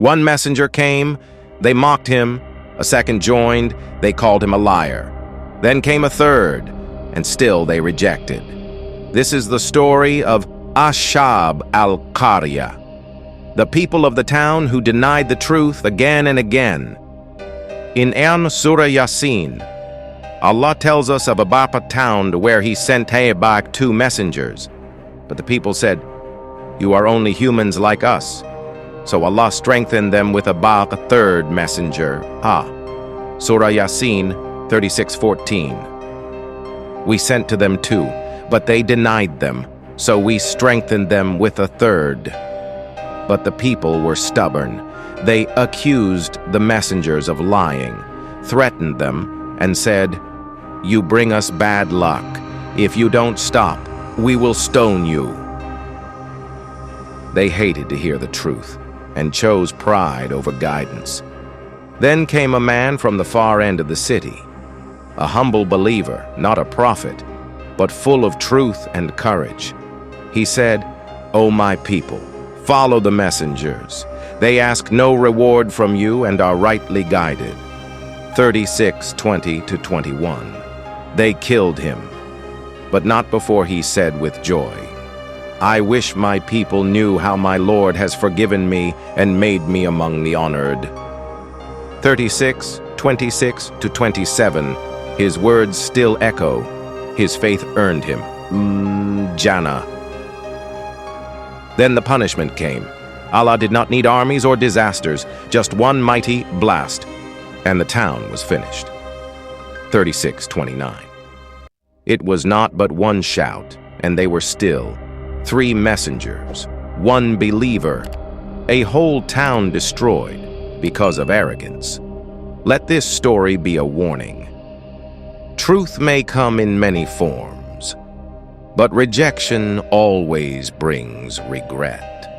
One messenger came, they mocked him. A second joined, they called him a liar. Then came a third, and still they rejected. This is the story of Ashab al-Qarya, the people of the town who denied the truth again and again. In Surah Yaseen, Allah tells us of a Bapa town where He sent back 2 messengers. But the people said, "You are only humans like us." So Allah strengthened them with a 3rd messenger. Surah Yaseen 36:14. We sent to them 2, but they denied them, so we strengthened them with a 3rd. But the people were stubborn. They accused the messengers of lying, threatened them, and said, "You bring us bad luck. If you don't stop, we will stone you." They hated to hear the truth and chose pride over guidance. Then came a man from the far end of the city, a humble believer, not a prophet, but full of truth and courage. He said, "O my people, follow the messengers. They ask no reward from you and are rightly guided." 36:20-21. They killed him, but not before he said with joy, "I wish my people knew how my Lord has forgiven me and made me among the honored." 36:26-27. His words still echo. His faith earned him Jannah. Then the punishment came. Allah did not need armies or disasters, just one mighty blast, and the town was finished. 36:29. It was not but one shout, and they were still. 3 messengers, 1 believer, a whole town destroyed because of arrogance. Let this story be a warning. Truth may come in many forms, but rejection always brings regret.